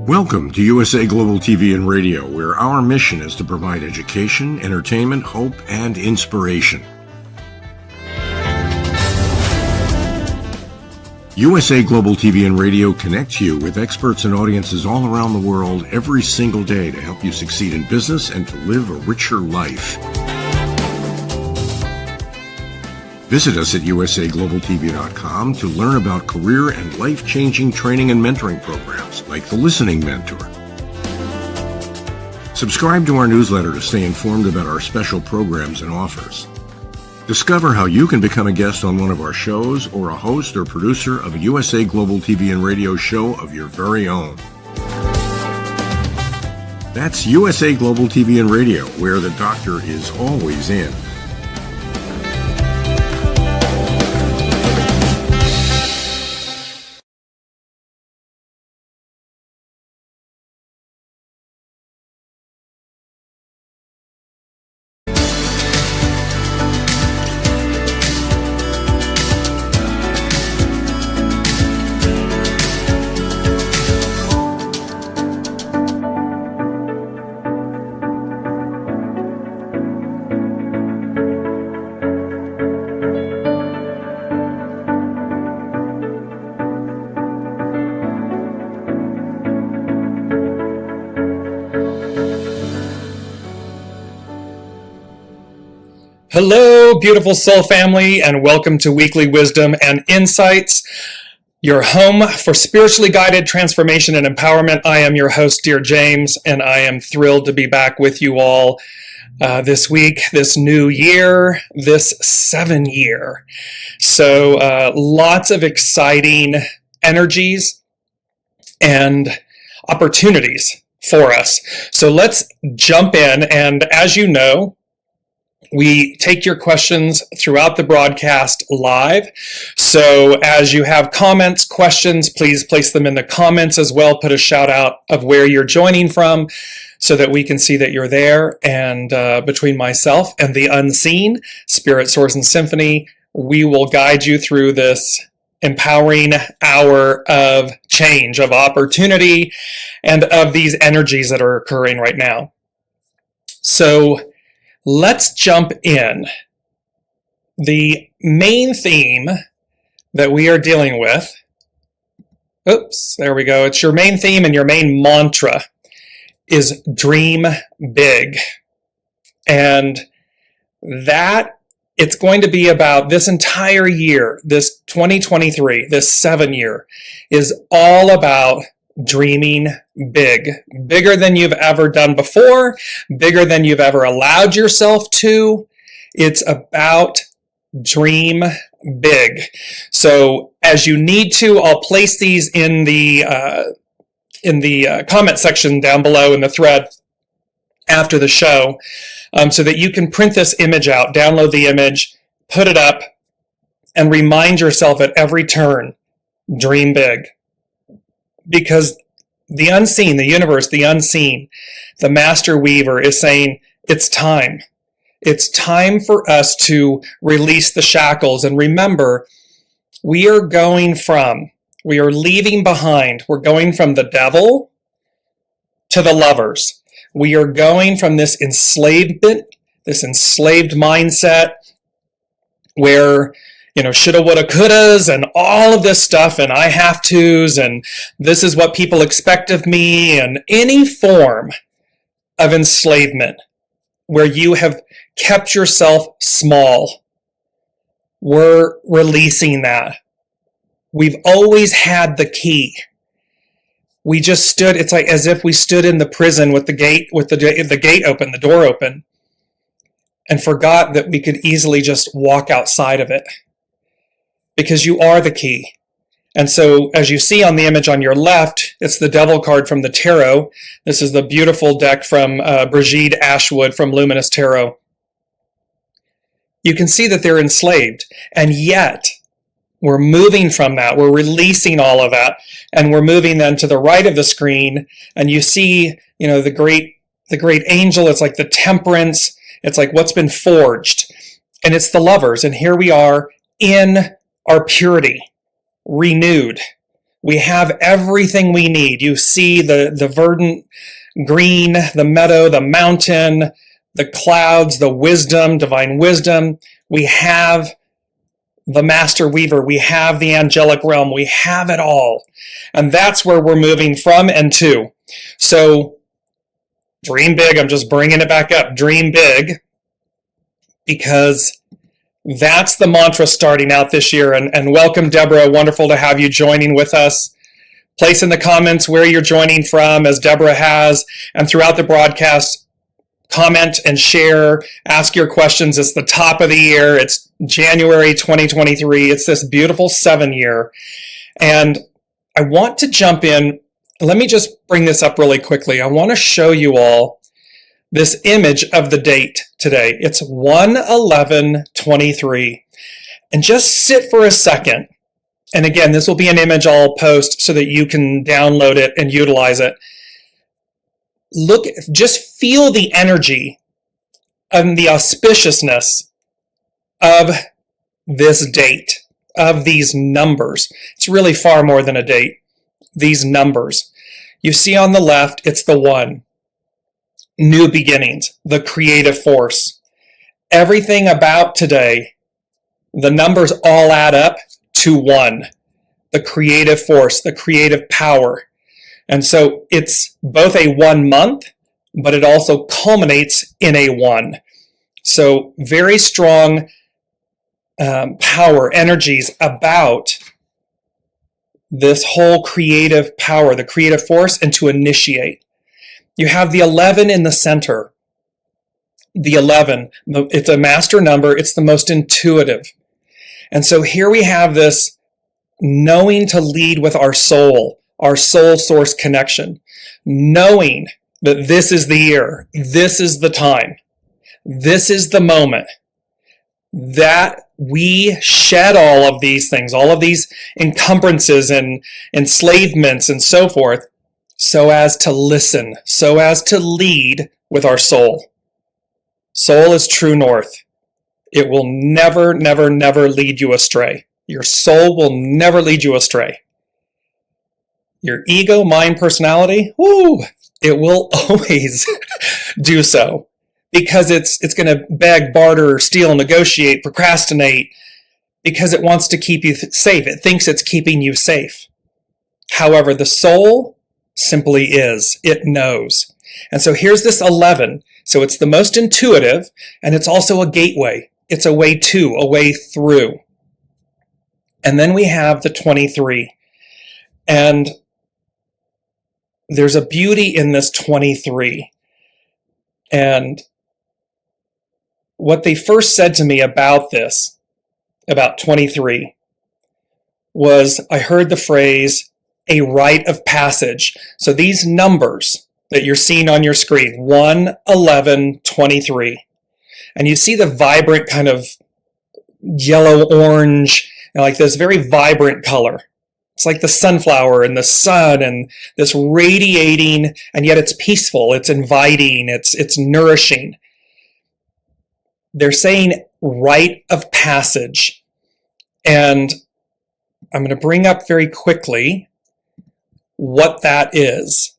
Welcome to USA Global TV and Radio, where our mission is to provide education, entertainment, hope, and inspiration. USA Global TV and Radio connects you with experts and audiences all around the world every single day to help you succeed in business and to live a richer life. Visit us at usaglobaltv.com to learn about career and life-changing training and mentoring programs like the Listening Mentor. Subscribe to our newsletter to stay informed about our special programs and offers. Discover how you can become a guest on one of our shows or a host or producer of a USA Global TV and Radio show of your very own. That's USA Global TV and Radio, where the doctor is always in. Hello, beautiful soul family, and welcome to Weekly Wisdom and Insights, your home for spiritually guided transformation and empowerment. I am your host, Dearjames, and I am thrilled to be back with you all this week, this new year, this 7 year. So lots of exciting energies and opportunities for us. So let's jump in, and as you know, we take your questions throughout the broadcast live. So as you have comments, questions, please place them in the comments as well. Put a shout out of where you're joining from so that we can see that you're there. And between myself and the unseen, Spirit, Source, and Symphony, we will guide you through this empowering hour of change, of opportunity, and of these energies that are occurring right now. So let's jump in. The main theme that we are dealing with, there we go. It's your main theme and your main mantra is dream big. And that it's going to be about this entire year, this 2023, this 7 year is all about dreaming big, bigger than you've ever done before, bigger than you've ever allowed yourself to. It's about dream big. So as you need to, I'll place these in the comment section down below in the thread after the show, so that you can print this image out, download the image, put it up, and remind yourself at every turn, dream big. Because the unseen, the universe, the unseen, the master weaver is saying, it's time. It's time for us to release the shackles. And remember, we are leaving behind, we're going from the devil to the lovers. We are going from this enslavement, this enslaved mindset where shoulda, woulda, couldas, and all of this stuff, and I have tos, and this is what people expect of me, and any form of enslavement where you have kept yourself small. We're releasing that. We've always had the key. We just stood, it's like as if we stood in the prison with the gate open, the door open, and forgot that we could easily just walk outside of it. Because you are the key. And so as you see on the image on your left, it's the Devil card from the Tarot. This is the beautiful deck from Brigitte Ashwood from Luminous Tarot. You can see that they're enslaved. And yet, we're moving from that. We're releasing all of that. And we're moving then to the right of the screen. And you see, the great angel. It's like the temperance. It's like what's been forged. And it's the lovers. And here we are in our purity, renewed, We have everything we need. You see the verdant green, the meadow, the mountain, the clouds, the wisdom, divine wisdom. We have the master weaver. We have the angelic realm. We have it all. And that's where we're moving from and to. So dream big. I'm just bringing it back up. Dream big, because that's the mantra starting out this year. And welcome, Deborah. Wonderful to have you joining with us. Place in the comments where you're joining from, as Deborah has, and throughout the broadcast, comment and share, ask your questions. It's the top of the year. It's January 2023. It's this beautiful 7 year. And I want to jump in. Let me just bring this up really quickly. I want to show you all this image of the date today. It's 1/11/23. And just sit for a second. And again, this will be an image I'll post so that you can download it and utilize it. Look, just feel the energy and the auspiciousness of this date, of these numbers. It's really far more than a date. These numbers. You see on the left, it's the 1. New beginnings, the creative force. Everything about today, the numbers all add up to 1. The creative force, the creative power. And so it's both a 1 month, but it also culminates in a 1. So very strong power, energies about this whole creative power, the creative force, and to initiate. You have the 11 in the center. The 11, it's a master number. It's the most intuitive. And so here we have this knowing to lead with our soul source connection, knowing that this is the year, this is the time, this is the moment that we shed all of these things, all of these encumbrances and enslavements and so forth, so as to listen, so as to lead with our soul. Soul is true north. It will never, never, never lead you astray. Your soul will never lead you astray. Your ego, mind, personality, it will always do so, because it's going to beg, barter, steal, negotiate, procrastinate, because it wants to keep you safe. It thinks it's keeping you safe. However, the soul simply is. It knows. And so here's this 11. So it's the most intuitive, and it's also a gateway. It's a way to, a way through. And then we have the 23. And there's a beauty in this 23. And what they first said to me about this, about 23, was I heard the phrase, a rite of passage. So these numbers that you're seeing on your screen, 1/11/23, and you see the vibrant kind of yellow-orange, like this very vibrant color. It's like the sunflower and the sun and this radiating, and yet it's peaceful, it's inviting, it's nourishing. They're saying rite of passage. And I'm going to bring up very quickly what that is,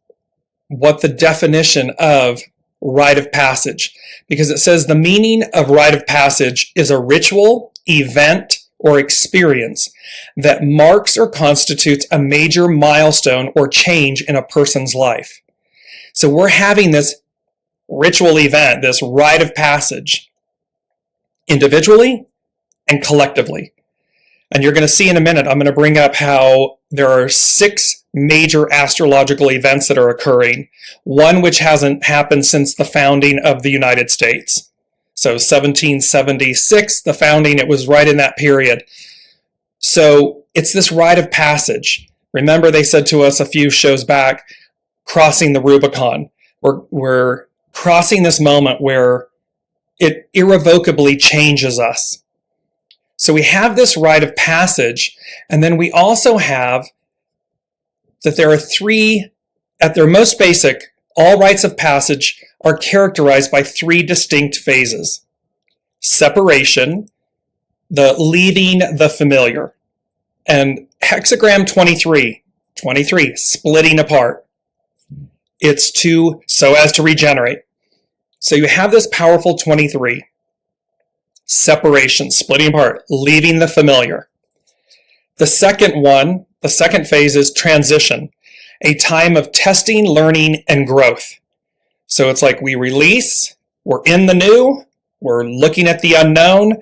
what the definition of rite of passage, because it says the meaning of rite of passage is a ritual, event, or experience that marks or constitutes a major milestone or change in a person's life. So we're having this ritual event, this rite of passage, individually and collectively. And you're going to see in a minute, I'm going to bring up how there are 6 major astrological events that are occurring, one which hasn't happened since the founding of the United States. So 1776, the founding, it was right in that period. So it's this rite of passage. Remember, they said to us a few shows back, crossing the Rubicon. We're crossing this moment where it irrevocably changes us. So we have this rite of passage, and then we also have that there are 3, at their most basic, all rites of passage are characterized by 3 distinct phases. Separation, the leaving the familiar. And hexagram 23 23, splitting apart. It's so as to regenerate. So you have this powerful 23. Separation, splitting apart, leaving the familiar. The second phase is transition, a time of testing, learning, and growth. So it's like we release, we're in the new, we're looking at the unknown,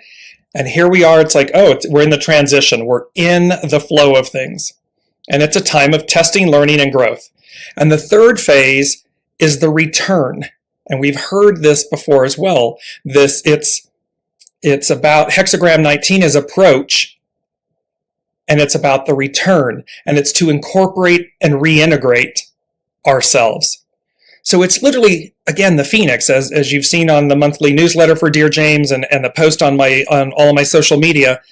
and here we are, it's like, we're in the transition, we're in the flow of things. And it's a time of testing, learning, and growth. And the third phase is the return. And we've heard this before as well. It's about hexagram 19 is approach, and it's about the return, and it's to incorporate and reintegrate ourselves. So it's literally, again, the phoenix, as you've seen on the monthly newsletter for Dearjames and the post on all of my social media.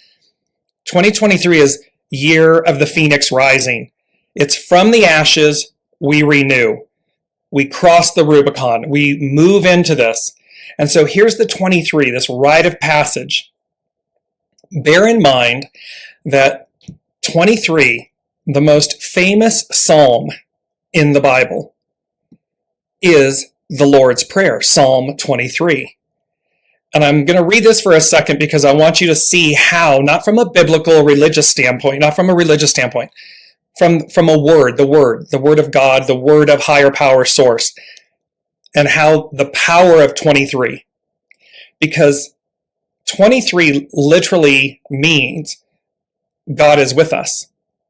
2023 is year of the phoenix rising. It's from the ashes, we renew. We cross the Rubicon. We move into this. And so here's the 23, this rite of passage. Bear in mind that 23, the most famous psalm in the Bible, is the Lord's Prayer, Psalm 23. And I'm going to read this for a second because I want you to see how, not from a biblical religious standpoint, from a word, the word of God, the word of higher power source, and how the power of 23. Because 23 literally means God is with us.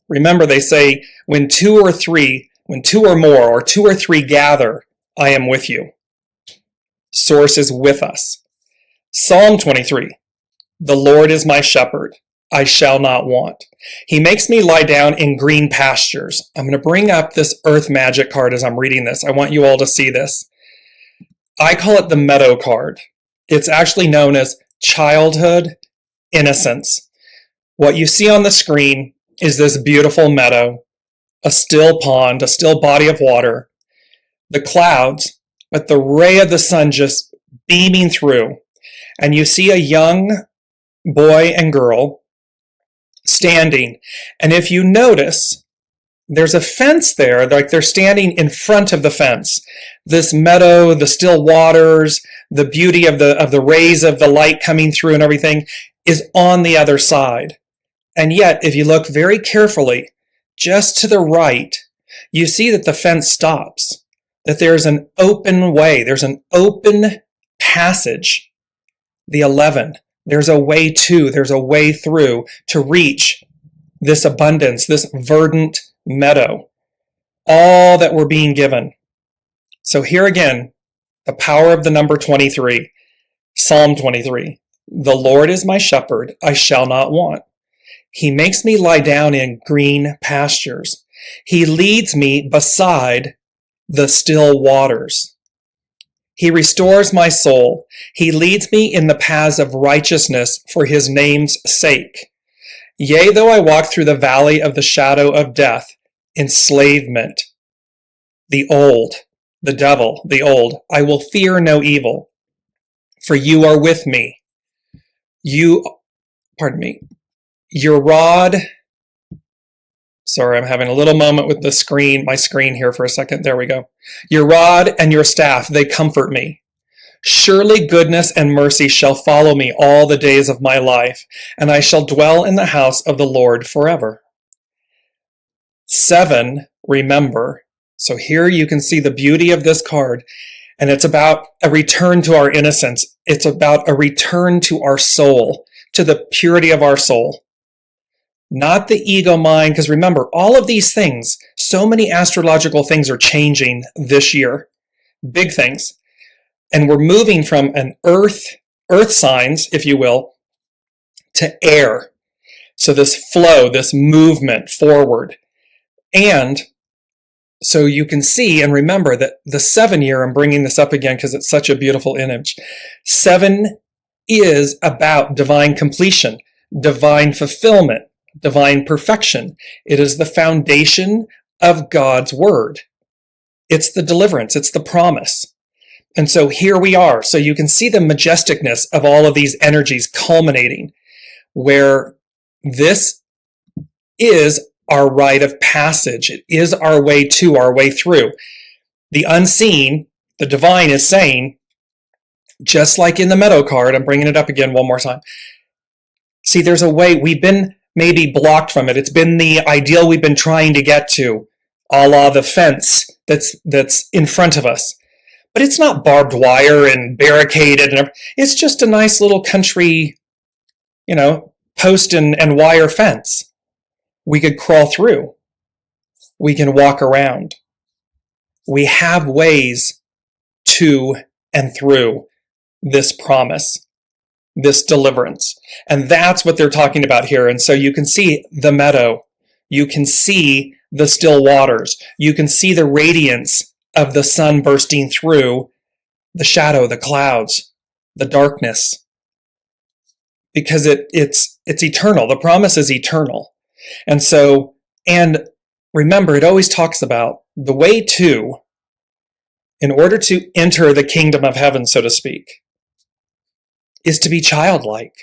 Remember, they say, when two or more, or two or three gather, I am with you. Source is with us. Psalm 23, the Lord is my shepherd, I shall not want. He makes me lie down in green pastures. I'm going to bring up this Earth Magic card as I'm reading this. I want you all to see this. I call it the Meadow card. It's actually known as childhood innocence. What you see on the screen is this beautiful meadow, a still pond, a still body of water, the clouds, but the ray of the sun just beaming through. And you see a young boy and girl standing. And if you notice, there's a fence there, like they're standing in front of the fence. This meadow, the still waters, the beauty of the rays of the light coming through and everything is on the other side. And yet, if you look very carefully, just to the right, you see that the fence stops, that there's an open way, there's an open passage. The 11, there's a way there's a way through to reach this abundance, this verdant meadow, all that we're being given. So here again, the power of the number 23, Psalm 23. The Lord is my shepherd, I shall not want. He makes me lie down in green pastures. He leads me beside the still waters. He restores my soul. He leads me in the paths of righteousness for his name's sake. Yea, though I walk through the valley of the shadow of death, enslavement, the devil, I will fear no evil, for you are with me. Your rod, sorry, I'm having a little moment with my screen here for a second. There we go. Your rod and your staff, they comfort me. Surely goodness and mercy shall follow me all the days of my life, and I shall dwell in the house of the Lord forever. 7, remember. So here you can see the beauty of this card, and it's about a return to our innocence. It's about a return to our soul, to the purity of our soul. Not the ego mind, because remember, all of these things, so many astrological things are changing this year. Big things. And we're moving from an earth signs, if you will, to air. So this flow, this movement forward. And so you can see and remember that the 7 year, I'm bringing this up again because it's such a beautiful image. 7 is about divine completion, divine fulfillment, divine perfection. It is the foundation of God's word. It's the deliverance. It's the promise. And so here we are. So you can see the majesticness of all of these energies culminating, where this is our rite of passage. It is our way to, our way through. The unseen, the divine is saying, just like in the Meadow card, I'm bringing it up again one more time. See, there's a way we've been maybe blocked from it. It's been the ideal we've been trying to get to, a la the fence that's in front of us. But it's not barbed wire and barricaded. And it's just a nice little country, post and wire fence. We could crawl through. We can walk around. We have ways to and through this promise, this deliverance. And that's what they're talking about here. And so you can see the meadow. You can see the still waters. You can see the radiance of the sun bursting through the shadow, the clouds, the darkness. Because it's eternal. The promise is eternal. And remember, it always talks about the way to, in order to enter the kingdom of heaven, so to speak, is to be childlike.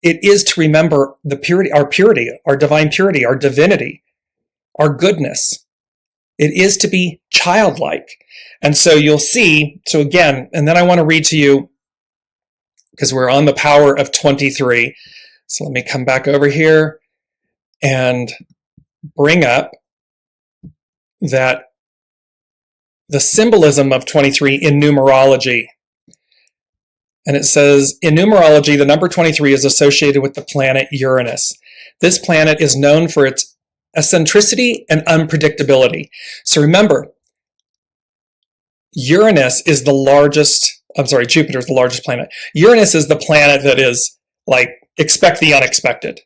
It is to remember the purity, our divine purity, our divinity, our goodness. It is to be childlike. And so you'll see, so again, and then I want to read to you, because we're on the power of 23. So let me come back over here and bring up that the symbolism of 23 in numerology. And it says, in numerology, the number 23 is associated with the planet Uranus. This planet is known for its eccentricity and unpredictability. So remember, Jupiter is the largest planet. Uranus is the planet that is like, expect the unexpected.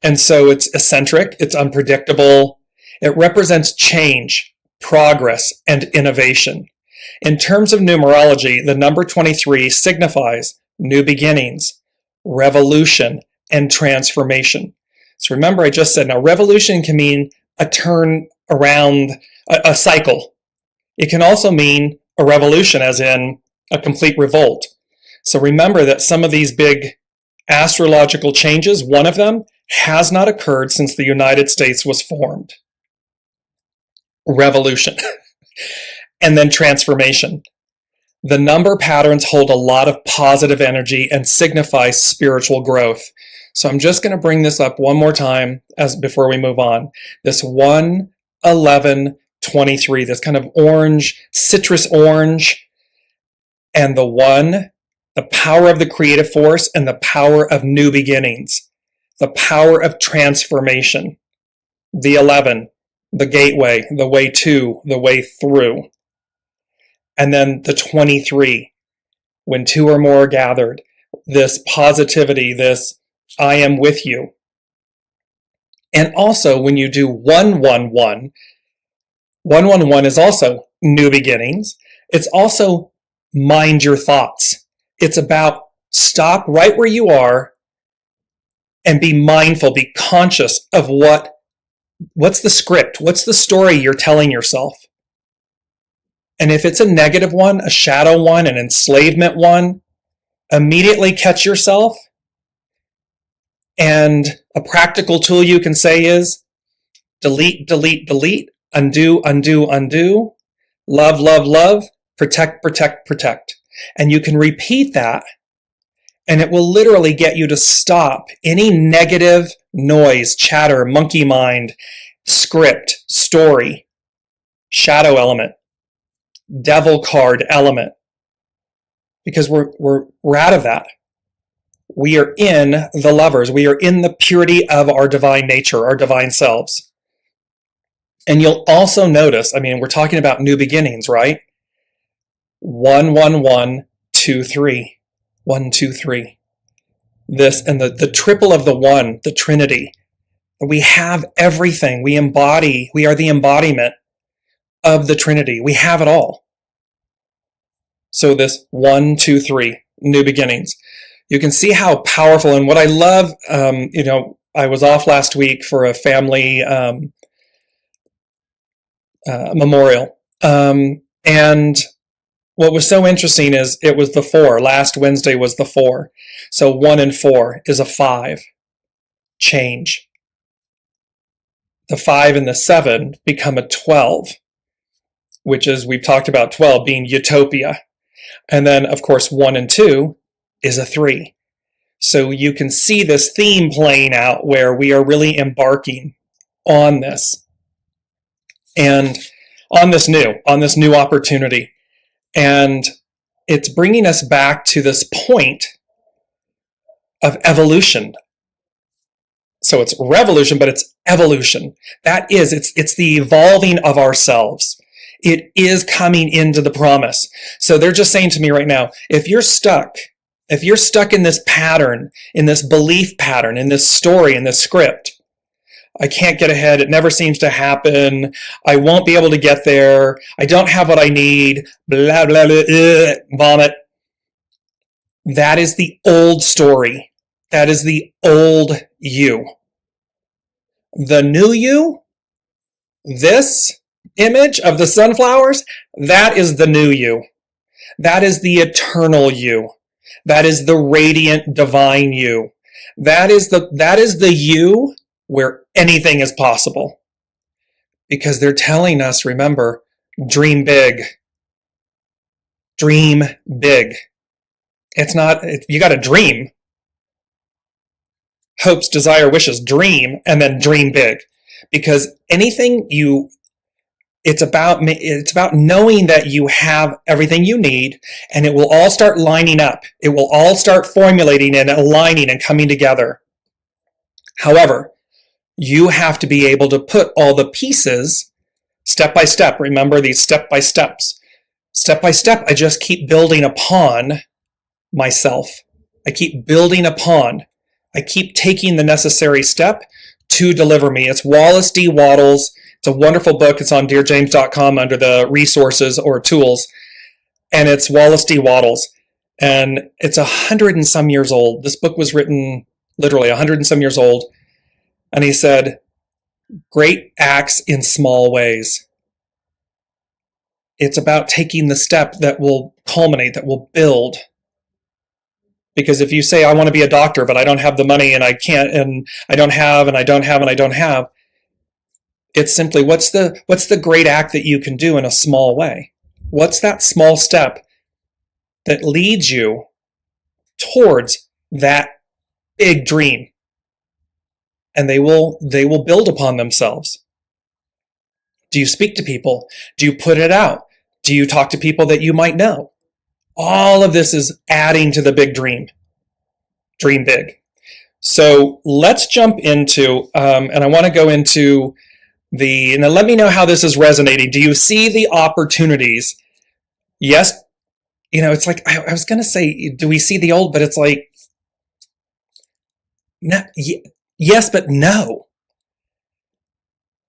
And so it's eccentric, it's unpredictable. It represents change, progress, and innovation. In terms of numerology, the number 23 signifies new beginnings, revolution, and transformation. So remember, I just said, now revolution can mean a turn around, a cycle. It can also mean a revolution, as in a complete revolt. So remember that some of these big astrological changes, one of them has not occurred since the United States was formed. Revolution. And then transformation. The number patterns hold a lot of positive energy and signify spiritual growth. So I'm just going to bring this up one more time before we move on. This 1, 11, 23, this kind of orange, citrus orange, and the 1, the power of the creative force and the power of new beginnings, the power of transformation. The 11, the gateway, the way to, the way through. And then the 23, when 2 or more are gathered, this positivity, this I am with you. And also when you do 111, 111 is also new beginnings. It's also mind your thoughts. It's about stop right where you are and be mindful, be conscious of what's the script, what's the story you're telling yourself. And if it's a negative one, a shadow one, an enslavement one, immediately catch yourself. And a practical tool you can say is delete, delete, delete, undo, undo, undo, love, love, love, protect, protect, protect. And you can repeat that, and it will literally get you to stop any negative noise, chatter, monkey mind, script, story, shadow element, devil card element, because we're out of that. We are in the lovers. We are in the purity of our divine nature, our divine selves. And you'll also notice, we're talking about new beginnings, right? 1, 1, 1, 2, 3. 1, 2, 3. This and the triple of the 1, the Trinity. We have everything. We are the embodiment of the Trinity. We have it all. So this 1, 2, 3, new beginnings. You can see how powerful, and what I love, I was off last week for a family memorial. And what was so interesting is it was the 4. Last Wednesday was the 4. So 1 and 4 is a 5. Change. the 5 and the 7 become a 12, which is, we've talked about 12 being utopia. And then, of course, 1 and 2 is a 3. So you can see this theme playing out where we are really embarking on this and on this new opportunity. And it's bringing us back to this point of evolution. So it's revolution, but it's evolution. That is, it's the evolving of ourselves. It is coming into the promise. So they're just saying to me right now, if you're stuck in this pattern, in this belief pattern, in this story, in this script, I can't get ahead, it never seems to happen, I won't be able to get there, I don't have what I need, blah, blah, blah, vomit. That is the old story. That is the old you. The new you, this image of the sunflowers, that is the new you. That is the eternal you. That is the radiant divine you. That is the you where anything is possible. Because they're telling us, remember, dream big. Dream big. You got to dream. Hopes, desire, wishes, dream, and then dream big. Because it's about knowing that you have everything you need, and it will all start lining up. It will all start formulating and aligning and coming together. However, you have to be able to put all the pieces step by step. Remember these step by steps. Step by step, I just keep building upon myself. I keep building upon. I keep taking the necessary step to deliver me. It's Wallace D. Wattles. It's a wonderful book. It's on dearjames.com under the resources or tools. And it's Wallace D. Wattles. And it's 100 and some years old. This book was written literally 100 and some years old. And he said, great acts in small ways. It's about taking the step that will culminate, that will build. Because if you say, I want to be a doctor, but I don't have the money and I can't, and I don't have, and I don't have, and I don't have, it's simply, what's the great act that you can do in a small way? What's that small step that leads you towards that big dream? And they will build upon themselves. Do you speak to people? Do you put it out? Do you talk to people that you might know? All of this is adding to the big dream. Dream big. So let's jump into, and I want to go into now let me know how this is resonating. Do you see the opportunities? Yes. It's like, I was going to say, do we see the old, but it's like, no, yes, but no.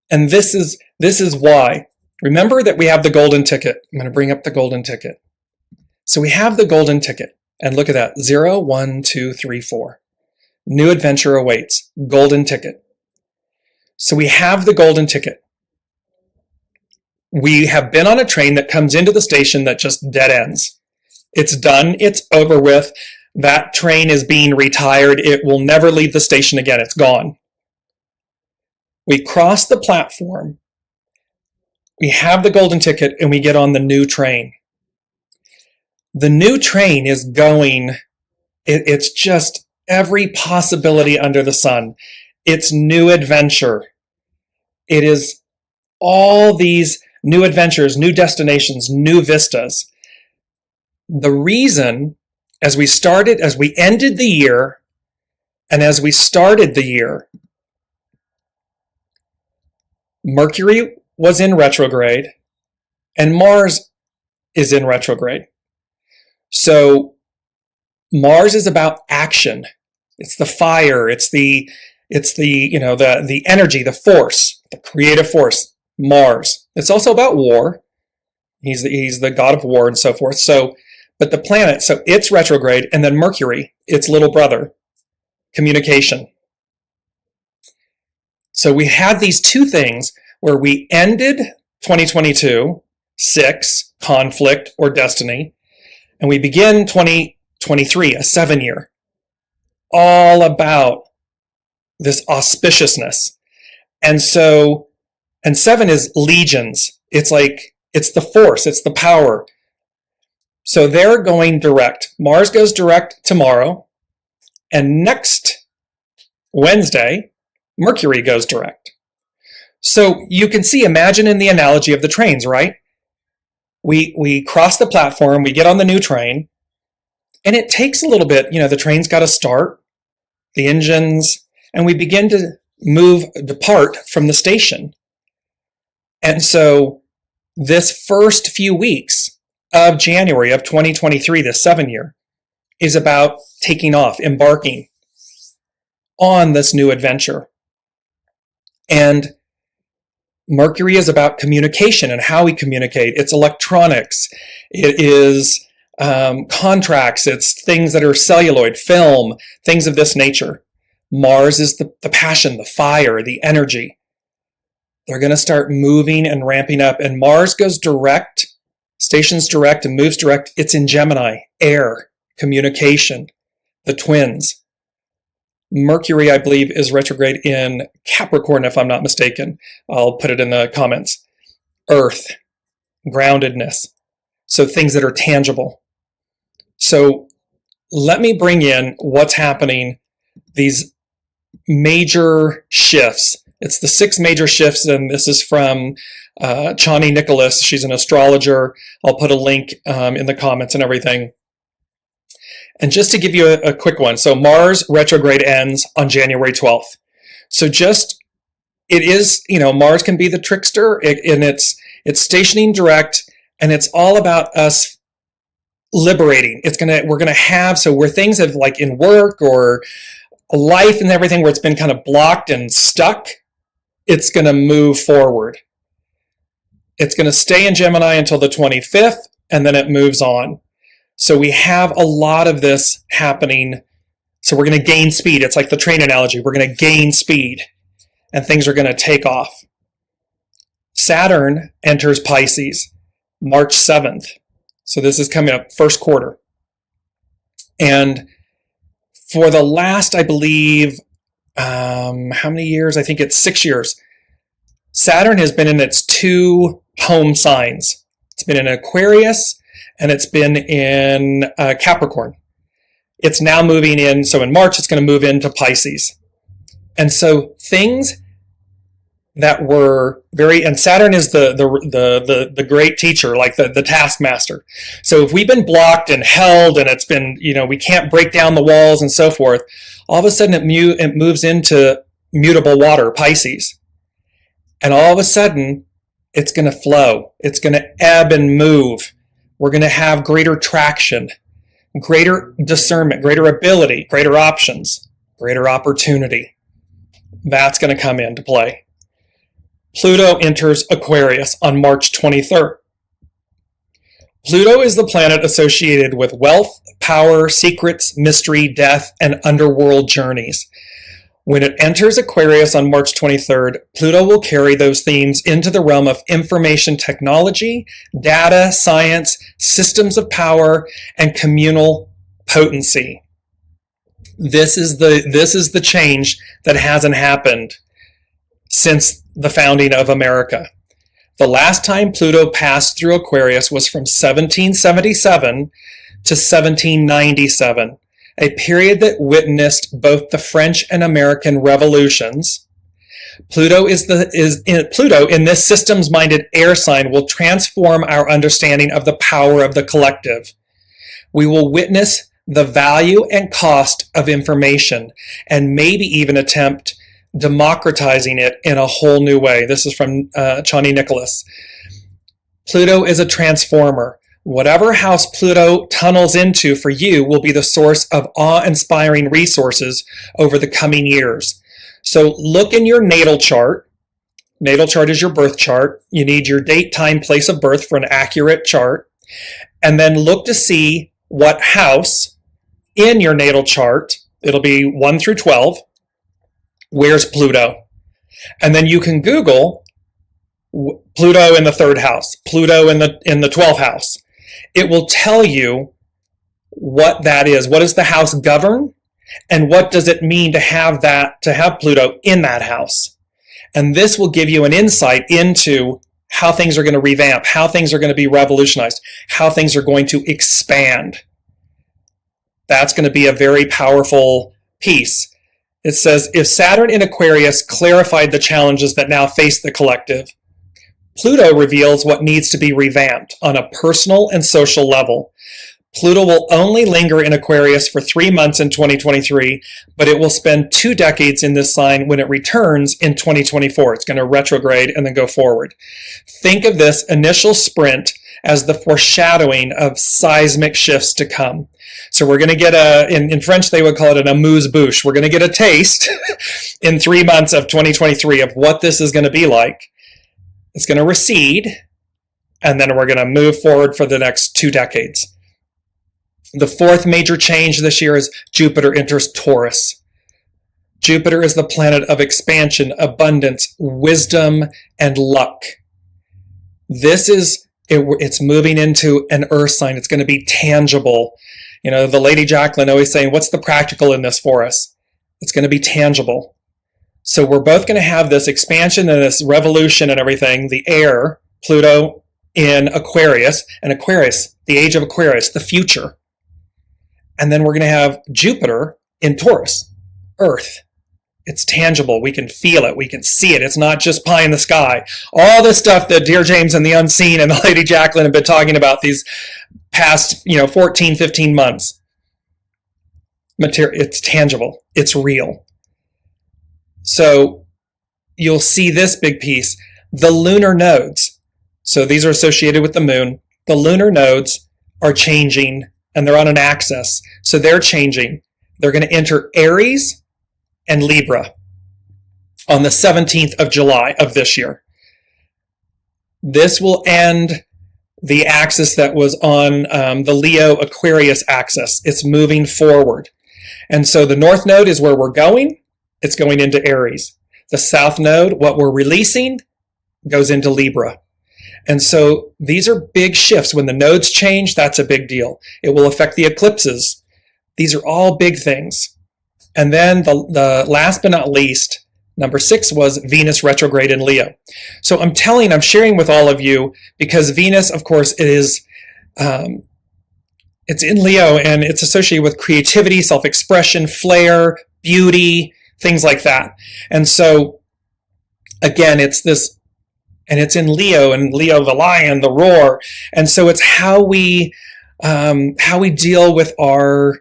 And this is why. Remember that we have the golden ticket. I'm going to bring up the golden ticket. So we have the golden ticket, and look at that, 0, 1, 2, 3, 4. New adventure awaits, golden ticket. So we have the golden ticket. We have been on a train that comes into the station that just dead ends. It's done, it's over with. That train is being retired. It will never leave the station again, it's gone. We cross the platform, we have the golden ticket, and we get on the new train. The new train is going, it's just every possibility under the sun. It's new adventure. It is all these new adventures, new destinations, new vistas. The reason, as we ended the year, and as we started the year, Mercury was in retrograde, and Mars is in retrograde. So Mars is about action. It's the fire. It's the energy, the force, the creative force. Mars. It's also about war. He's the god of war and so forth. So, but the planet. So it's retrograde, and then Mercury, its little brother, communication. So we had these two things where we ended 2022, 6, conflict or destiny. And we begin 2023, a 7-year, all about this auspiciousness. And 7 is legions. It's the force, it's the power. So they're going direct. Mars goes direct tomorrow, and next Wednesday, Mercury goes direct. So you can see, imagine in the analogy of the trains, right? We cross the platform, we get on the new train, and it takes a little bit. The train's got to start, the engines, and we begin to depart from the station. And so this first few weeks of January of 2023, this 7 year, is about taking off, embarking on this new adventure. And Mercury is about communication and how we communicate. It's electronics. It is contracts. It's things that are celluloid, film, things of this nature. Mars is the passion, the fire, the energy. They're going to start moving and ramping up. And Mars goes direct, stations direct, and moves direct. It's in Gemini, air, communication, the twins. Mercury, I believe, is retrograde in Capricorn, if I'm not mistaken. I'll put it in the comments. Earth, groundedness. So things that are tangible. So let me bring in what's happening, these major shifts. It's the 6 major shifts, and this is from Chani Nicholas. She's an astrologer. I'll put a link in the comments and everything. And just to give you a quick one, so Mars retrograde ends on January 12th. So Mars can be the trickster, and it's stationing direct, and it's all about us liberating. We're gonna have, so where things have, like in work or life and everything, where it's been kind of blocked and stuck, it's gonna move forward. It's gonna stay in Gemini until the 25th, and then it moves on. So we have a lot of this happening. So we're going to gain speed. It's like the train analogy. We're going to gain speed, and things are going to take off. Saturn enters Pisces March 7th. So this is coming up first quarter. And for the last, I believe, how many years? I think it's 6 years. Saturn has been in its 2 home signs. It's been in Aquarius, and it's been in Capricorn. It's now moving in, so in March, it's going to move into Pisces. And so things that were and Saturn is the great teacher, like the taskmaster. So if we've been blocked and held, and it's been, we can't break down the walls and so forth, all of a sudden it moves into mutable water, Pisces. And all of a sudden, it's going to flow. It's going to ebb and move. We're going to have greater traction, greater discernment, greater ability, greater options, greater opportunity. That's going to come into play. Pluto enters Aquarius on March 23rd. Pluto is the planet associated with wealth, power, secrets, mystery, death, and underworld journeys. When it enters Aquarius on March 23rd, Pluto will carry those themes into the realm of information technology, data, science, systems of power, and communal potency. This is the change that hasn't happened since the founding of America. The last time Pluto passed through Aquarius was from 1777 to 1797. A period that witnessed both the French and American revolutions. Pluto in this systems-minded air sign will transform our understanding of the power of the collective. We will witness the value and cost of information, and maybe even attempt democratizing it in a whole new way. This is from Chani Nicholas. Pluto is a transformer. Whatever house Pluto tunnels into for you will be the source of awe-inspiring resources over the coming years. So look in your natal chart. Natal chart is your birth chart. You need your date, time, place of birth for an accurate chart. And then look to see what house in your natal chart, it'll be 1 through 12, where's Pluto? And then you can Google Pluto in the 3rd house, Pluto in the 12th house. It will tell you what that is. What does the house govern? And what does it mean to have Pluto in that house? And this will give you an insight into how things are going to revamp, how things are going to be revolutionized, how things are going to expand. That's going to be a very powerful piece. It says, if Saturn in Aquarius clarified the challenges that now face the collective, Pluto reveals what needs to be revamped on a personal and social level. Pluto will only linger in Aquarius for 3 months in 2023, but it will spend 2 decades in this sign when it returns in 2024. It's going to retrograde and then go forward. Think of this initial sprint as the foreshadowing of seismic shifts to come. So we're going to get in French, they would call it an amuse-bouche. We're going to get a taste in 3 months of 2023 of what this is going to be like. It's going to recede, and then we're going to move forward for the next 2 decades. The fourth major change this year is Jupiter enters Taurus. Jupiter is the planet of expansion, abundance, wisdom, and luck. It's moving into an earth sign. It's going to be tangible. You know, the Lady Jacqueline always saying, what's the practical in this for us? It's going to be tangible. So we're both going to have this expansion and this revolution and everything, the air, Pluto in Aquarius, and Aquarius, the age of Aquarius, the future. And then we're going to have Jupiter in Taurus, Earth. It's tangible. We can feel it. We can see it. It's not just pie in the sky. All this stuff that Dearjames and the Unseen and the Lady Jacqueline have been talking about these past, 14, 15 months. It's tangible. It's real. So you'll see this big piece. The lunar nodes. So these are associated with the moon. The lunar nodes are changing, and they're on an axis. So they're changing. They're going to enter Aries and Libra on the 17th of July of this year. This will end the axis that was on the Leo-Aquarius axis. It's moving forward. And so the North Node is where we're going. It's going into Aries. The South Node, what we're releasing, goes into Libra. And so these are big shifts. When the nodes change, that's a big deal. It will affect the eclipses. These are all big things. And then the last but not least, number 6 was Venus retrograde in Leo. So I'm sharing with all of you because Venus, of course, is, it's in Leo and it's associated with creativity, self-expression, flair, beauty, things like that. And so again, it's this, and it's in Leo, and Leo, the lion, the roar. And so it's how we deal with and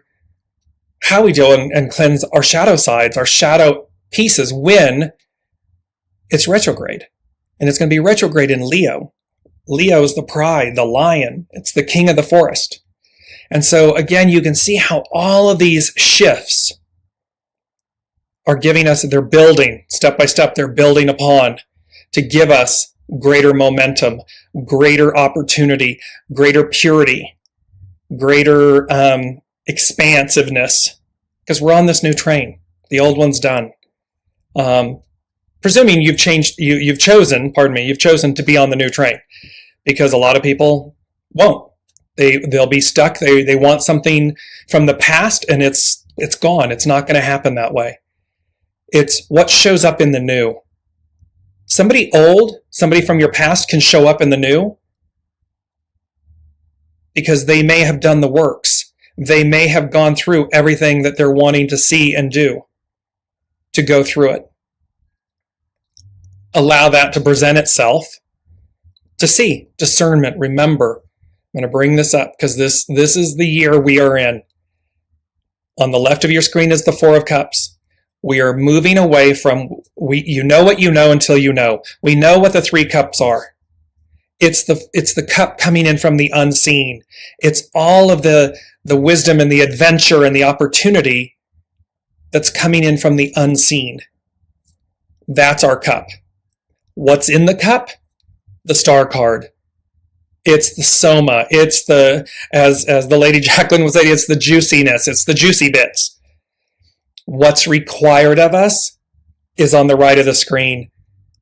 cleanse our shadow sides, our shadow pieces when it's retrograde. And it's going to be retrograde in Leo. Leo is the pride, the lion. It's the king of the forest. And so again, you can see how all of these shifts are giving us, they're building step by step, they're building upon to give us greater momentum, greater opportunity, greater purity, greater expansiveness, because we're on this new train. The old one's done. Presuming you've chosen to be on the new train, because a lot of people won't. They'll be stuck. They want something from the past, and it's gone. It's not going to happen that way. It's what shows up in the new. Somebody old, somebody from your past can show up in the new because they may have done the works. They may have gone through everything that they're wanting to see and do to go through it. Allow that to present itself to see. Discernment. Remember, I'm going to bring this up because this is the year we are in. On the left of your screen is the 4 of Cups. We are moving away from, you know what you know until you know. We know what the 3 cups are. It's the cup coming in from the unseen. It's all of the wisdom and the adventure and the opportunity that's coming in from the unseen. That's our cup. What's in the cup? The star card. It's the soma. It's as the Lady Jacqueline would say, it's the juiciness. It's the juicy bits. What's required of us is on the right of the screen.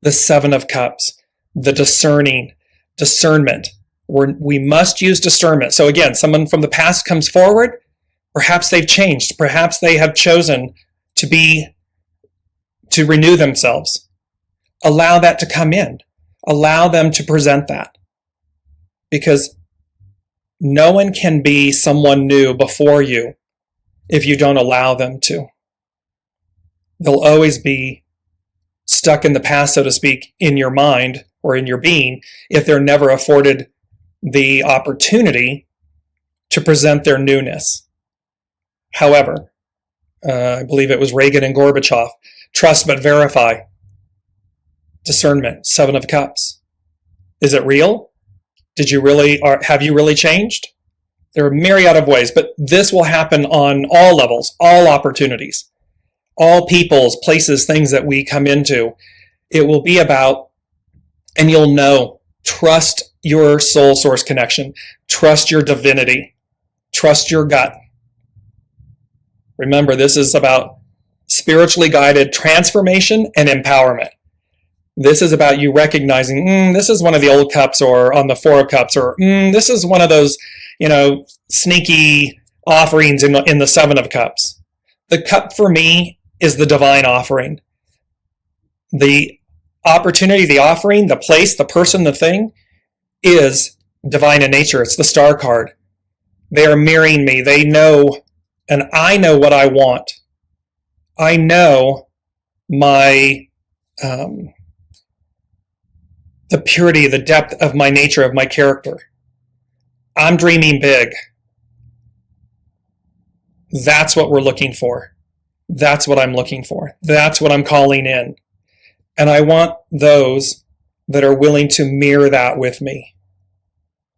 The 7 of Cups, the discernment. We must use discernment. So again, someone from the past comes forward. Perhaps they've changed. Perhaps they have chosen to renew themselves. allow that to come in. Allow them to present that. Because no one can be someone new before you if you don't allow them to. They'll always be stuck in the past, so to speak, in your mind or in your being if they're never afforded the opportunity to present their newness. However, I believe it was Reagan and Gorbachev, trust but verify. Discernment, 7 of Cups. Is it real? Have you really changed? There are a myriad of ways, but this will happen on all levels, all opportunities, all peoples, places, things that we come into. It will be about, and you'll know, trust your soul source connection, trust your divinity, trust your gut. Remember, this is about spiritually guided transformation and empowerment. This is about you recognizing, this is one of the old cups, or on the 4 of Cups, or this is one of those, sneaky offerings in the 7 of Cups. The cup for me is the divine offering. The opportunity, the offering, the place, the person, the thing is divine in nature. It's the star card. They are mirroring me. They know, and I know what I want. I know my the purity, the depth of my nature, of my character. I'm dreaming big. That's what we're looking for. That's what I'm looking for. That's what I'm calling in. And I want those that are willing to mirror that with me.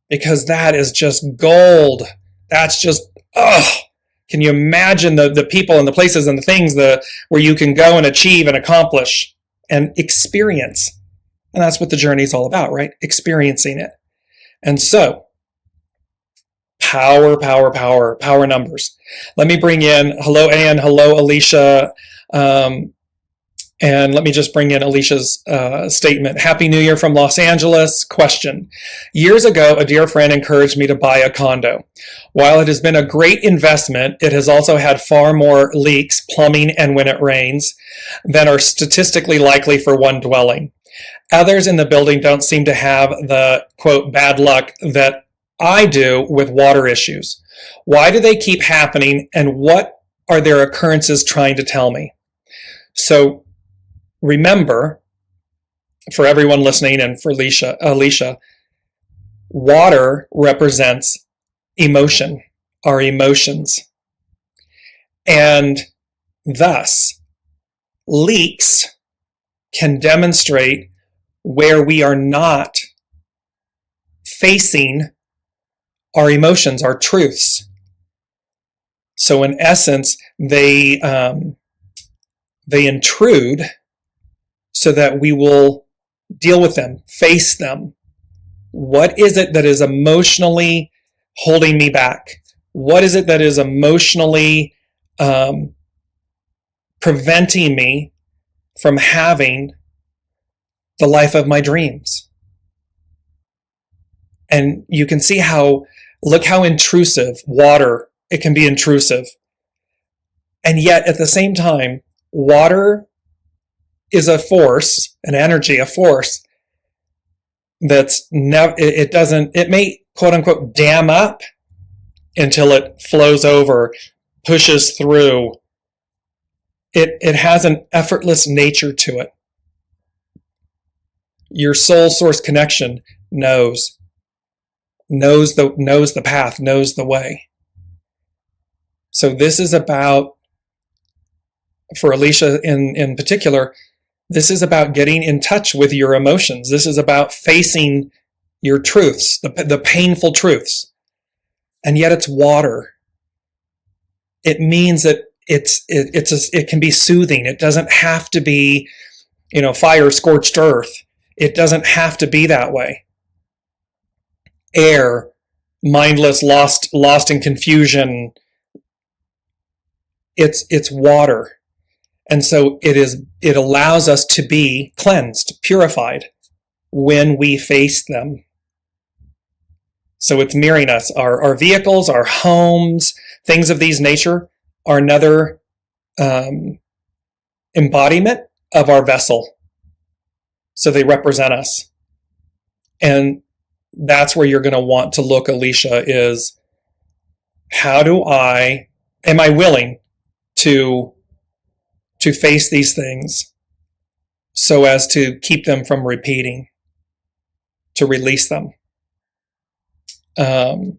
Because that is just gold. That's just, can you imagine the people and the places and the things where you can go and achieve and accomplish and experience? And that's what the journey is all about, right? Experiencing it. And so, power numbers. Let me bring in, hello Anne, hello Alicia, and let me just bring in Alicia's statement. Happy New Year from Los Angeles. Question. Years ago, a dear friend encouraged me to buy a condo. While it has been a great investment, it has also had far more leaks, plumbing, and when it rains, than are statistically likely for one dwelling. Others in the building don't seem to have the, quote, bad luck that I do with water issues. Why do they keep happening, and what are their occurrences trying to tell me? So remember, for everyone listening and for Alicia, water represents emotion, our emotions. And thus, leaks can demonstrate where we are not facing our emotions, our truths. So in essence, they intrude so that we will deal with them, face them. What is it that is emotionally holding me back? What is it that is emotionally preventing me from having the life of my dreams? And you can see look how intrusive water, it can be intrusive. And yet at the same time, water is a force, an energy, a force that's never, it may quote unquote dam up until it flows over, pushes through. It has an effortless nature to it. Your soul source connection knows the path, knows the way. So this is about, for Alicia in particular, this is about getting in touch with your emotions. This is about facing your truths, the painful truths. And yet it's water. It means that it can be soothing. It doesn't have to be, fire, scorched earth. It doesn't have to be that way. Air, mindless, lost in confusion. It's water. And so it allows us to be cleansed, purified when we face them. So it's mirroring us. Our vehicles, our homes, things of these nature are another embodiment of our vessel. So they represent us. And that's where you're going to want to look, Alicia, is am I willing to face these things so as to keep them from repeating, to release them. Ann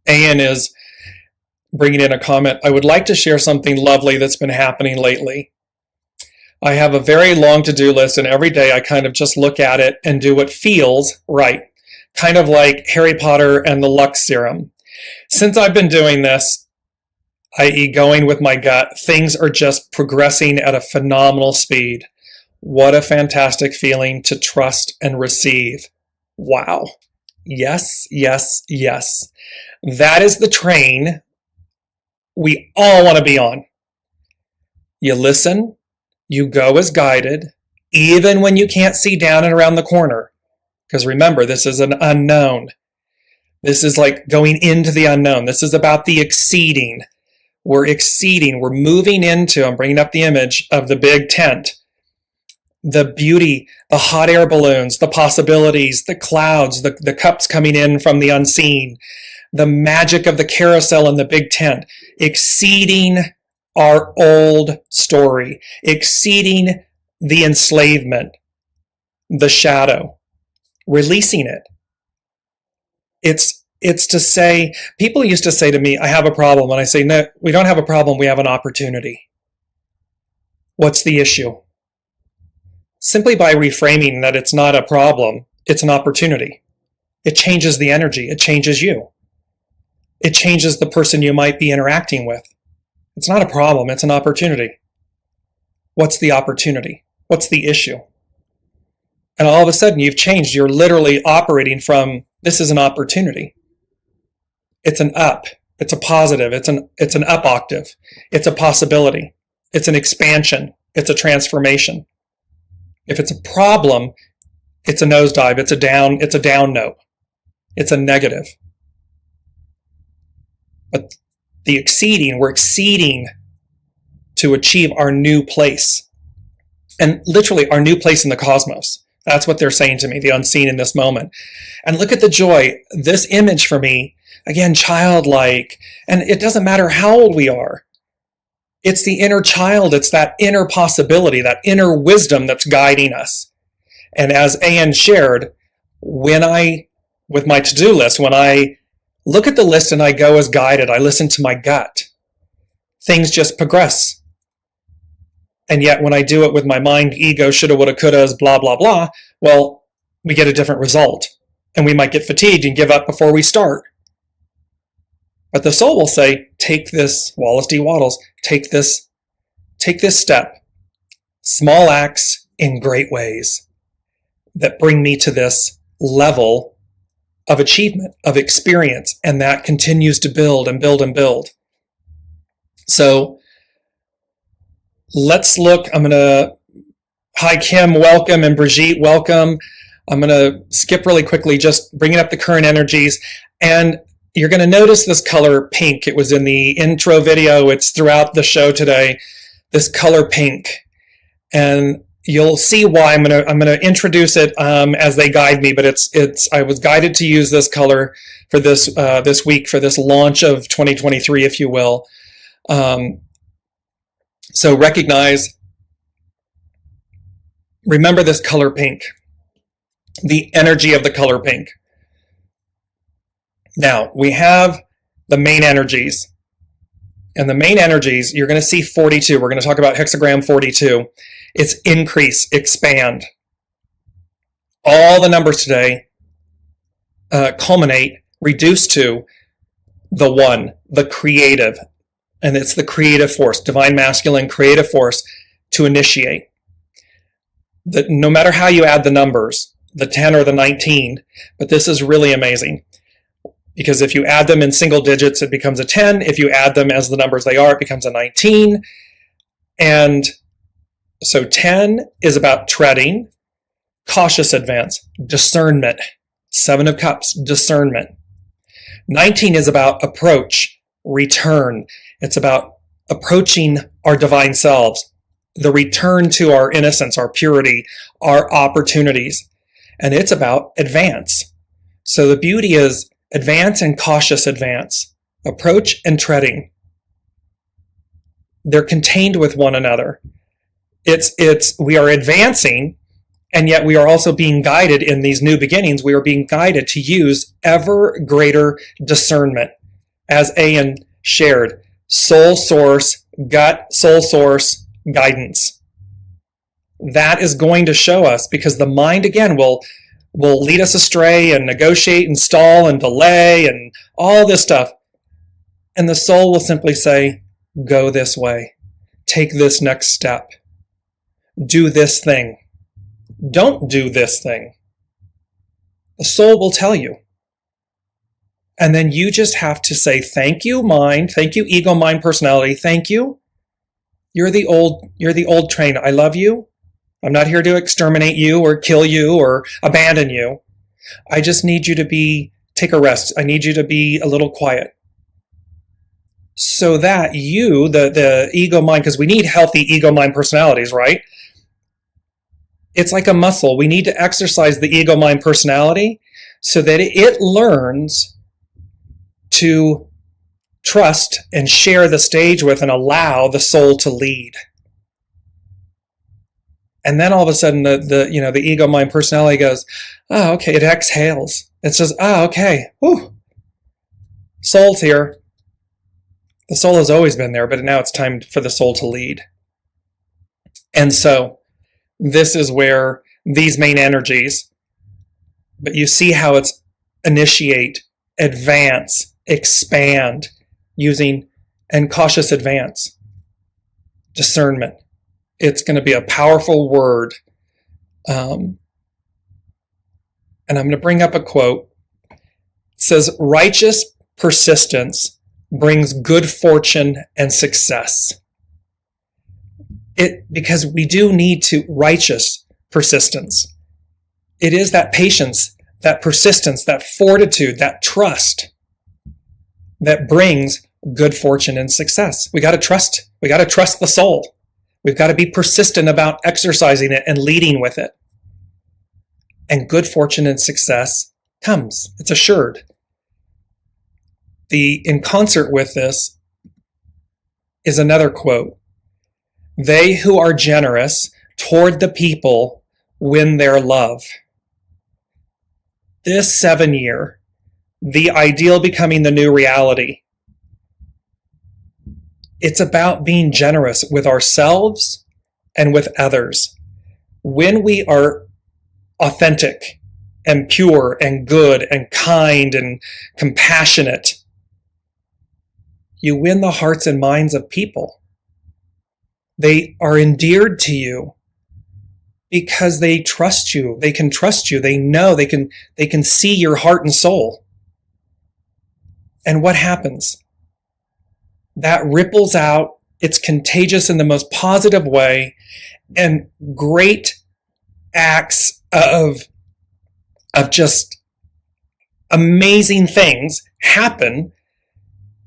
is bringing in a comment. I would like to share something lovely that's been happening lately. I have a very long to-do list, and every day I kind of just look at it and do what feels right, kind of like Harry Potter and the Lux serum. Since I've been doing this, i.e. going with my gut, things are just progressing at a phenomenal speed. What a fantastic feeling to trust and receive. Wow. Yes, yes, yes. That is the train we all want to be on. You listen, you go as guided, even when you can't see down and around the corner. Because remember, this is an unknown. This is like going into the unknown. This is about the exceeding. We're moving into, I'm bringing up the image of the big tent. The beauty, the hot air balloons, the possibilities, the clouds, the cups coming in from the unseen, the magic of the carousel in the big tent, exceeding our old story, exceeding the enslavement, the shadow, releasing it. It's to say, people used to say to me, I have a problem. And I say, no, we don't have a problem. We have an opportunity. What's the issue? Simply by reframing that it's not a problem, it's an opportunity. It changes the energy. It changes you. It changes the person you might be interacting with. It's not a problem. It's an opportunity. What's the opportunity? What's the issue? And all of a sudden you've changed. You're literally operating from, this is an opportunity. It's an up. It's a positive. It's an up octave. It's a possibility. It's an expansion. It's a transformation. If it's a problem, it's a nosedive. It's a down note. It's a negative. But we're exceeding to achieve our new place. And literally our new place in the cosmos. That's what they're saying to me, the unseen in this moment. And look at the joy. This image for me, again, childlike. And it doesn't matter how old we are. It's the inner child. It's that inner possibility, that inner wisdom that's guiding us. And as Ann shared, with my to-do list, when I look at the list and I go as guided, I listen to my gut, things just progress. And yet when I do it with my mind, ego, shoulda, woulda, couldas, blah, blah, blah, well, we get a different result. And we might get fatigued and give up before we start. But the soul will say, take this, Wallace D. Wattles, take this step. Small acts in great ways that bring me to this level of achievement, of experience, and that continues to build and build and build. So let's look. Hi Kim, welcome, and Brigitte, welcome. I'm going to skip really quickly, just bringing up the current energies. And you're going to notice this color pink. It was in the intro video. It's throughout the show today, this color pink. And you'll see why. I'm going to introduce it as they guide me, but I was guided to use this color for this week, for this launch of 2023, if you will. So remember this color pink, the energy of the color pink. Now, we have the main energies. And the main energies, you're going to see 42. We're going to talk about hexagram 42. It's increase, expand. All the numbers today culminate, reduce to the one, the creative. And it's the creative force, divine masculine creative force to initiate. That no matter how you add the numbers, the 10 or the 19, but this is really amazing. Because if you add them in single digits, it becomes a 10. If you add them as the numbers they are, it becomes a 19. And so 10 is about treading, cautious advance, discernment. 7 of Cups, discernment. 19 is about approach, return. It's about approaching our divine selves. the return to our innocence, our purity, our opportunities. And it's about advance. So the beauty is advance and cautious advance, approach and treading. They're contained with one another. We are advancing, and yet we are also being guided in these new beginnings. We are being guided to use ever greater discernment, as Ian shared, soul source, gut, soul source, guidance. That is going to show us, because the mind, again, will lead us astray and negotiate and stall and delay and all this stuff. And the soul will simply say, go this way. Take this next step. Do this thing. Don't do this thing. The soul will tell you. And then you just have to say, thank you, mind. Thank you, ego, mind, personality. Thank you. You're the old train. I love you. I'm not here to exterminate you or kill you or abandon you. I just need you to take a rest. I need you to be a little quiet. So that you, the ego mind, because we need healthy ego mind personalities, right? It's like a muscle. We need to exercise the ego mind personality so that it learns to trust and share the stage with and allow the soul to lead. And then all of a sudden the ego mind personality goes, oh, okay, it exhales. It says, oh, okay, whew, soul's here. The soul has always been there, but now it's time for the soul to lead. And so this is where these main energies, but you see how it's initiate, advance, expand, using and cautious advance, discernment. It's going to be a powerful word. And I'm going to bring up a quote. It says, righteous persistence brings good fortune and success. Because we do need righteous persistence. It is that patience, that persistence, that fortitude, that trust that brings good fortune and success. We got to trust. We got to trust the soul. We've got to be persistent about exercising it and leading with it. And good fortune and success comes. It's assured. In concert with this is another quote. They who are generous toward the people win their love. This 7-year, the ideal becoming the new reality. It's about being generous with ourselves and with others. When we are authentic and pure and good and kind and compassionate, you win the hearts and minds of people. They are endeared to you because they trust you. They can trust you. They know they can see your heart and soul. And what happens? That ripples out. It's contagious in the most positive way, and great acts of just amazing things happen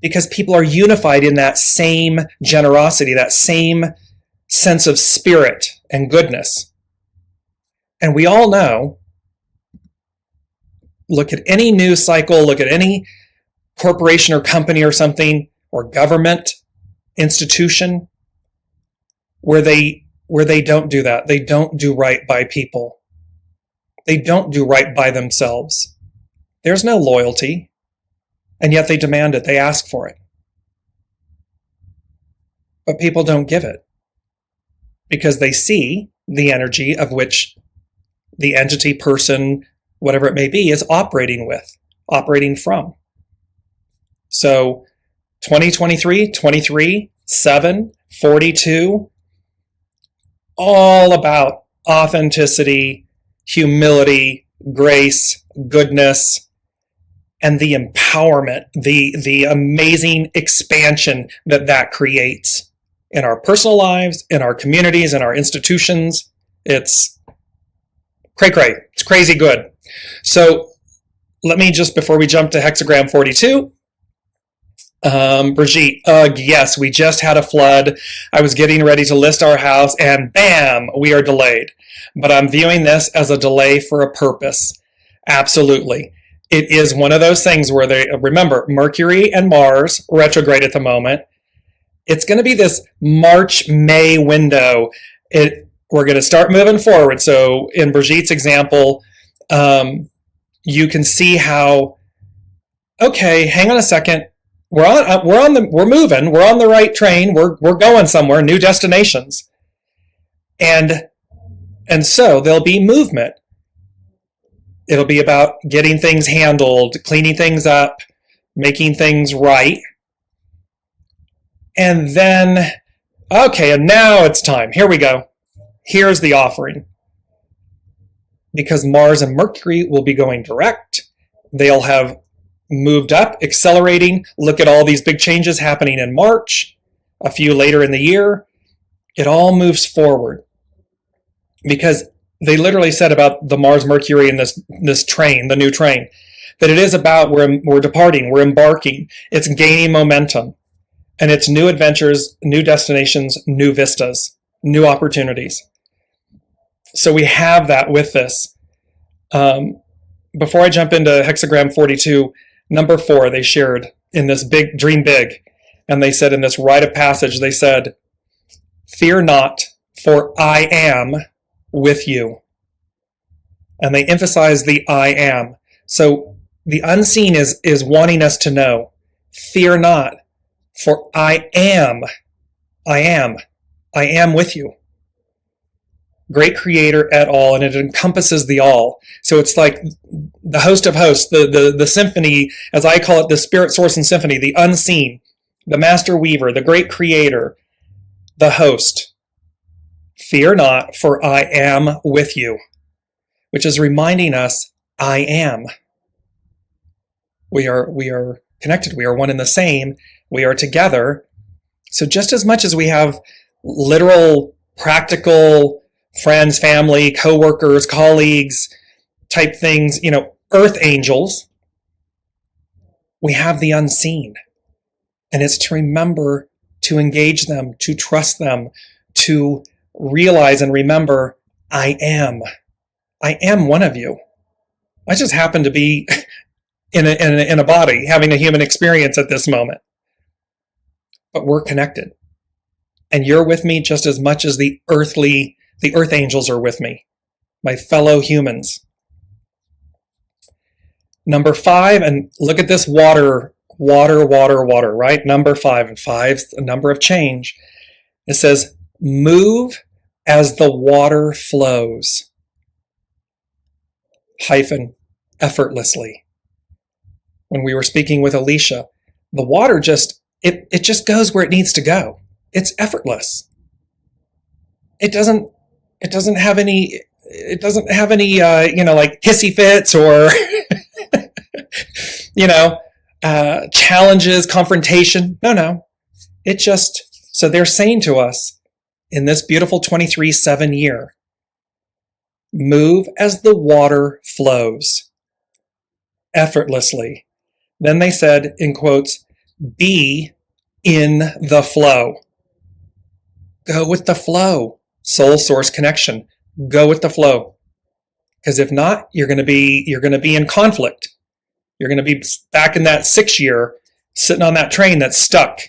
because people are unified in that same generosity, that same sense of spirit and goodness. And we all know, look at any news cycle, look at any corporation or company or something, or government institution, where they don't do that. They don't do right by people. They don't do right by themselves. There's no loyalty. And yet they demand it. They ask for it. But people don't give it because they see the energy of which the entity, person, whatever it may be, is operating from. So 2023, 23, 7, 42, all about authenticity, humility, grace, goodness, and the empowerment, the amazing expansion that creates in our personal lives, in our communities, in our institutions. It's cray-cray. It's crazy good. So let me just, before we jump to hexagram 42, Brigitte, yes, we just had a flood. I was getting ready to list our house and bam, we are delayed. But I'm viewing this as a delay for a purpose. Absolutely. It is one of those things where remember, Mercury and Mars retrograde at the moment. It's going to be this March-May window. We're going to start moving forward. So in Brigitte's example, you can see how, okay, hang on a second. We're moving. We're on the right train. We're going somewhere, new destinations. And so there'll be movement. It'll be about getting things handled, cleaning things up, making things right. And then, okay, and now it's time. Here we go. Here's the offering. Because Mars and Mercury will be going direct. They'll have moved up, accelerating. Look at all these big changes happening in March, a few later in the year. It all moves forward. Because they literally said about the Mars Mercury and this train, the new train, that it is about we're departing, we're embarking. It's gaining momentum. And it's new adventures, new destinations, new vistas, new opportunities. So we have that with this. Before I jump into Hexagram 42, number 4, they shared in this big, dream big. And they said in this rite of passage, they said, fear not, for I am with you. And they emphasize the I am. So the unseen is wanting us to know, fear not, for I am with you. Great creator at all, and it encompasses the all. So it's like the host of hosts, the symphony, as I call it, the spirit source and symphony, the unseen, the master weaver, the great creator, the host. Fear not, for I am with you, which is reminding us, I am. We are connected. We are one and the same. We are together. So just as much as we have literal, practical friends, family, co-workers, colleagues, type things, earth angels, we have the unseen. And it's to remember to engage them, to trust them, to realize and remember, I am one of you. I just happen to be in a body, having a human experience at this moment. But we're connected. And you're with me just as much as the earth angels are with me, my fellow humans. Number 5, and look at this water, right? Number 5, and 5's the number of change. It says, move as the water flows. Effortlessly. When we were speaking with Alicia, the water it just goes where it needs to go. It's effortless. It doesn't have any like hissy fits or challenges, confrontation. No. So they're saying to us in this beautiful 23/7 year, move as the water flows effortlessly. Then they said, in quotes, be in the flow. Go with the flow. Soul source connection. Go with the flow. Because if not, you're going to be in conflict. You're going to be back in that 6 year, sitting on that train that's stuck.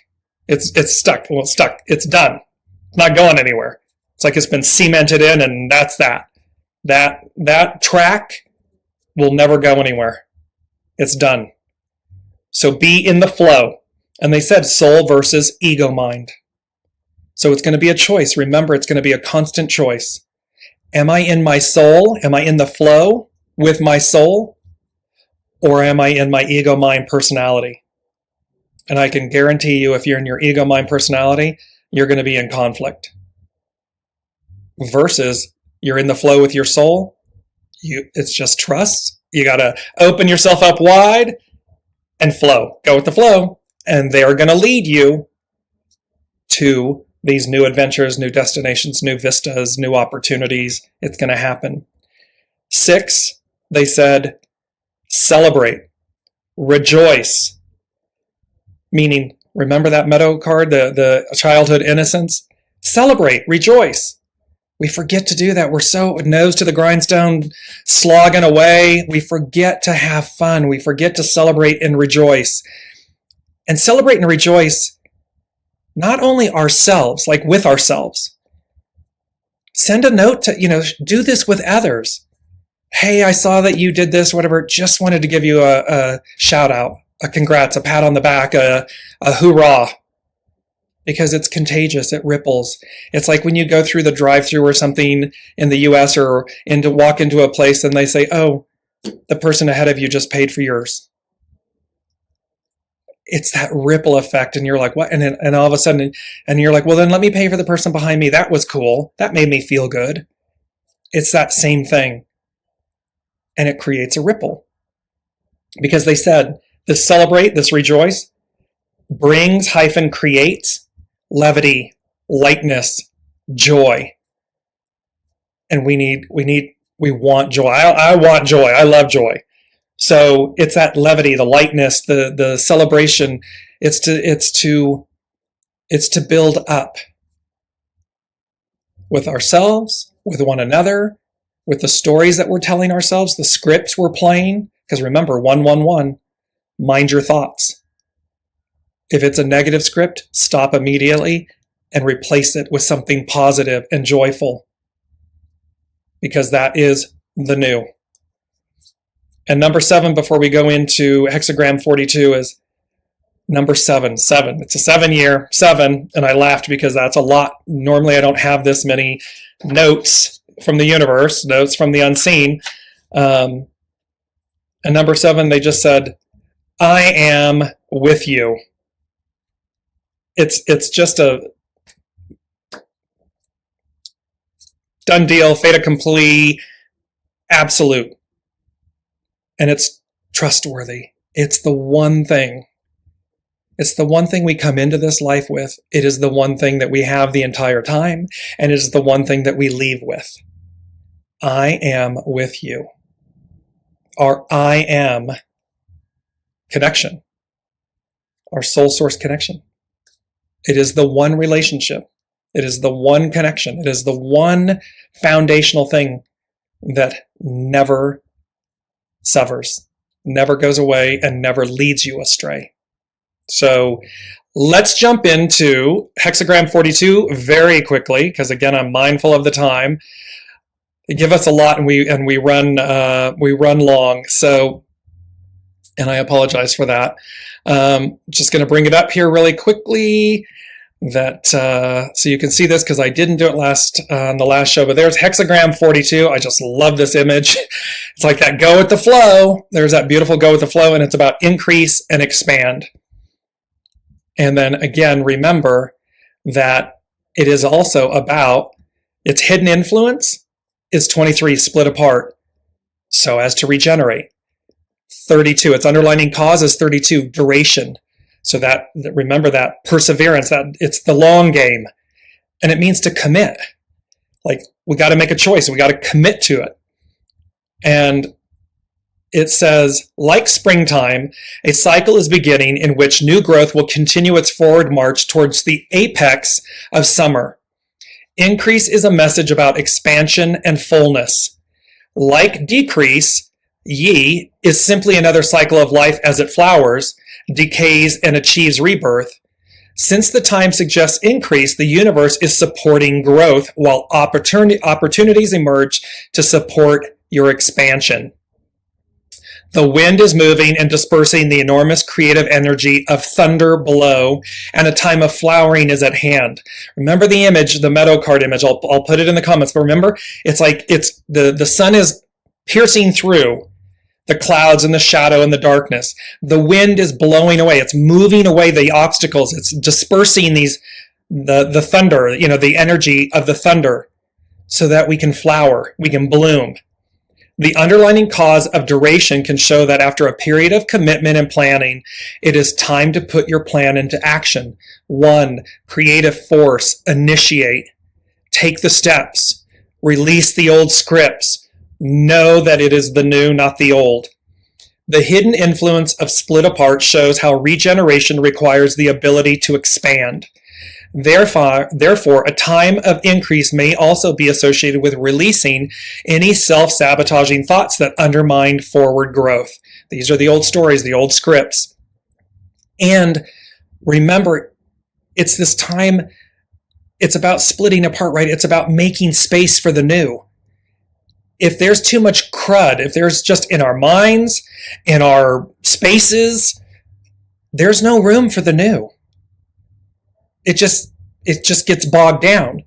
It's stuck. Well, it's stuck. It's done. It's not going anywhere. It's like it's been cemented in, and that's that. That track will never go anywhere. It's done. So be in the flow. And they said soul versus ego mind. So it's going to be a choice. Remember, it's going to be a constant choice. Am I in my soul? Am I in the flow with my soul? Or am I in my ego mind personality? And I can guarantee you, if you're in your ego mind personality, you're going to be in conflict. Versus you're in the flow with your soul. It's just trust. You got to open yourself up wide and flow. Go with the flow. And they are going to lead you to these new adventures, new destinations, new vistas, new opportunities. It's going to happen. 6, they said, celebrate, rejoice, meaning, remember that meadow card, the childhood innocence? Celebrate, rejoice. We forget to do that. We're so nose to the grindstone, slogging away. We forget to have fun. We forget to celebrate and rejoice. And celebrate and rejoice, not only ourselves, like with ourselves. Send a note to, do this with others. Hey, I saw that you did this, whatever. Just wanted to give you a shout out, a congrats, a pat on the back, a hoorah. Because it's contagious, it ripples. It's like when you go through the drive-thru or something in the US or walk into a place and they say, oh, the person ahead of you just paid for yours. It's that ripple effect, and you're like, what? And all of a sudden, and you're like, well, then let me pay for the person behind me. That was cool. That made me feel good. It's that same thing. And it creates a ripple. Because they said, this celebrate, this rejoice, brings-creates levity, lightness, joy. And we want joy. I want joy. I love joy. So it's that levity, the lightness, the celebration. It's to build up with ourselves, with one another, with the stories that we're telling ourselves, the scripts we're playing. Because remember, 111, mind your thoughts. If it's a negative script, stop immediately and replace it with something positive and joyful. Because that is the new. And number 7, before we go into hexagram 42, is number 7. 7. It's a 7-year, 7. And I laughed because that's a lot. Normally I don't have this many notes from the universe, notes from the unseen. And number 7, they just said, I am with you. It's just a done deal, fait accompli, absolute. And it's trustworthy. It's the one thing. It's the one thing we come into this life with. It is the one thing that we have the entire time. And it is the one thing that we leave with. I am with you. Our I am connection. Our soul source connection. It is the one relationship. It is the one connection. It is the one foundational thing that never severs, never goes away, and never leads you astray. So let's jump into hexagram 42 very quickly, because again, I'm mindful of the time. They give us a lot, and we run long. So, and I apologize for that. Just going to bring it up here really quickly. That so you can see this because I didn't do it on the last show, but there's hexagram 42. I just love this image. It's like that go with the flow. There's that beautiful go with the flow, and it's about increase and expand. And then again, remember that it is also about its hidden influence is 23 split apart so as to regenerate. 32, its underlining cause is 32, duration. So that remember that perseverance, that it's the long game. And it means to commit. Like we got to make a choice. We got to commit to it. And it says, like springtime, a cycle is beginning in which new growth will continue its forward march towards the apex of summer. Increase is a message about expansion and fullness. Like decrease, Yi is simply another cycle of life as it flowers, decays, and achieves rebirth. Since the time suggests increase, the universe is supporting growth while opportunities emerge to support your expansion. The wind is moving and dispersing the enormous creative energy of thunder below, and a time of flowering is at hand. Remember the image, the meadow card image. I'll put it in the comments. But remember, it's like the sun is piercing through the clouds and the shadow and the darkness. The wind is blowing away. It's moving away the obstacles. It's dispersing the thunder, the energy of the thunder, so that we can flower, we can bloom. The underlying cause of duration can show that after a period of commitment and planning, it is time to put your plan into action. 1, creative force, initiate, take the steps, release the old scripts, know that it is the new, not the old. The hidden influence of split apart shows how regeneration requires the ability to expand. Therefore, a time of increase may also be associated with releasing any self-sabotaging thoughts that undermine forward growth. These are the old stories, the old scripts. And remember, it's this time, it's about splitting apart, right? It's about making space for the new. If there's too much crud, if there's just in our minds, in our spaces, there's no room for the new. It just gets bogged down.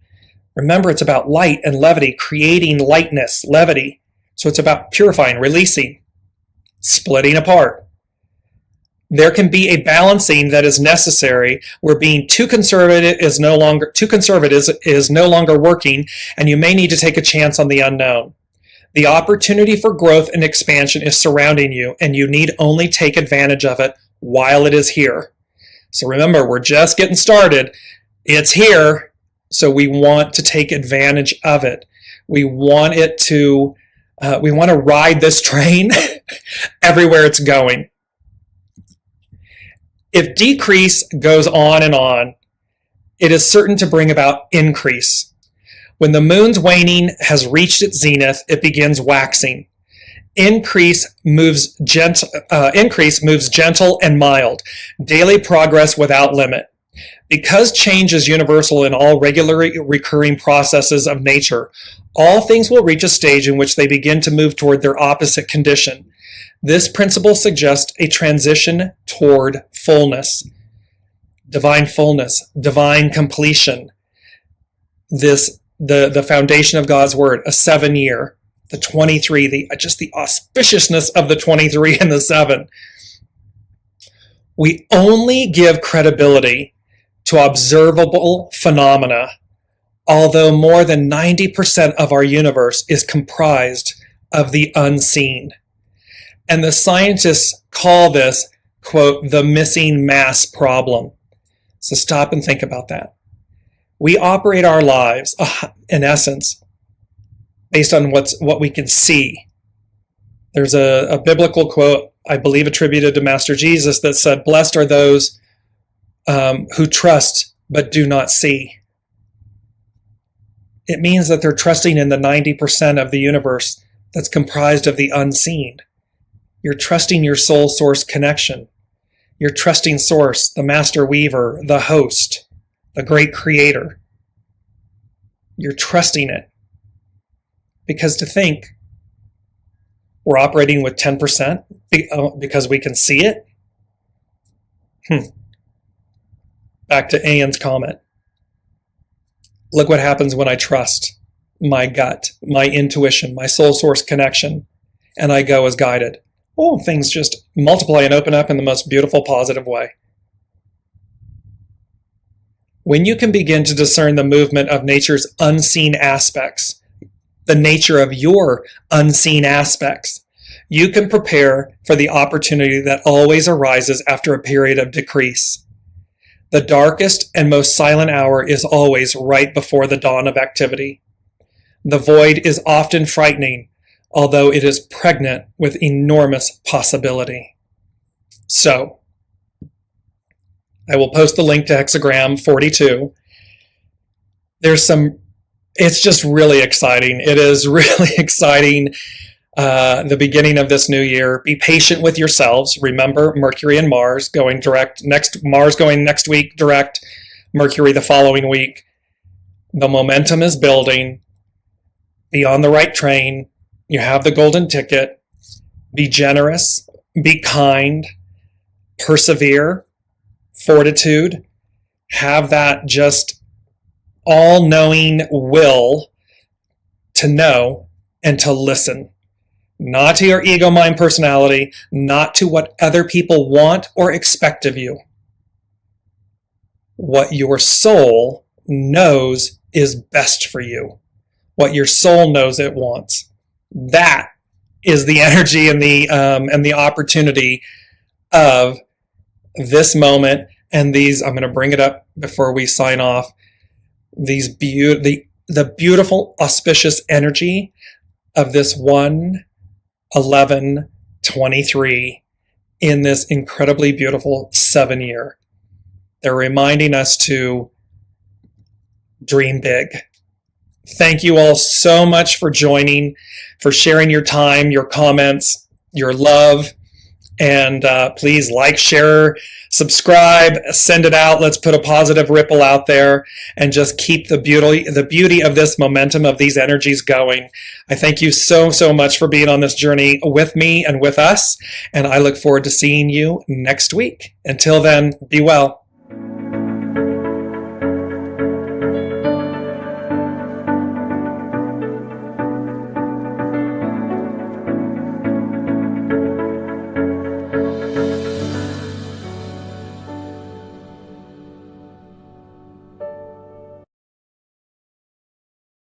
Remember, it's about light and levity, creating lightness, levity. So it's about purifying, releasing, splitting apart. There can be a balancing that is necessary where being too conservative is no longer working, and you may need to take a chance on the unknown. The opportunity for growth and expansion is surrounding you, and you need only take advantage of it while it is here. So remember, we're just getting started. It's here, so we want to take advantage of it. We want to ride this train everywhere it's going. If decrease goes on and on, it is certain to bring about increase. When the moon's waning has reached its zenith, it begins waxing. Increase moves gentle and mild. Daily progress without limit. Because change is universal in all regularly recurring processes of nature, all things will reach a stage in which they begin to move toward their opposite condition. This principle suggests a transition toward fullness, divine completion. The foundation of God's word, a 7-year, the 23, the auspiciousness of the 23 and the 7. We only give credibility to observable phenomena, although more than 90% of our universe is comprised of the unseen. And the scientists call this, quote, the missing mass problem. So stop and think about that. We operate our lives, in essence, based on what we can see. There's a biblical quote, I believe attributed to Master Jesus, that said, blessed are those who trust but do not see. It means that they're trusting in the 90% of the universe that's comprised of the unseen. You're trusting your soul source connection. You're trusting source, the master weaver, the host, the great creator. You're trusting it. Because to think we're operating with 10% because we can see it? Back to Ian's comment. Look what happens when I trust my gut, my intuition, my soul source connection, and I go as guided. Oh, things just multiply and open up in the most beautiful, positive way. When you can begin to discern the movement of nature's unseen aspects, the nature of your unseen aspects, you can prepare for the opportunity that always arises after a period of decrease. The darkest and most silent hour is always right before the dawn of activity. The void is often frightening, although it is pregnant with enormous possibility. So, I will post the link to HEXAGRAM 42. It's just really exciting. It is really exciting, the beginning of this new year. Be patient with yourselves. Remember, Mercury and Mars going direct Mars going next week direct, Mercury the following week. The momentum is building. Be on the right train. You have the golden ticket. Be generous. Be kind. Persevere. Fortitude. Have that just all-knowing will to know and to listen. Not to your ego mind personality, not to what other people want or expect of you. What your soul knows is best for you. What your soul knows it wants. That is the energy and the opportunity of this moment and these. I'm going to bring it up before we sign off. The beautiful auspicious energy of this 1/11 23 in this incredibly beautiful 7-year. They're reminding us to dream big. Thank you all so much for joining, for sharing your time, your comments, your love, and please like, share, subscribe, send it out. Let's put a positive ripple out there and just keep the beauty of this momentum of these energies going. I thank you so much for being on this journey with me and with us, and I look forward to seeing you next week. Until then, be well.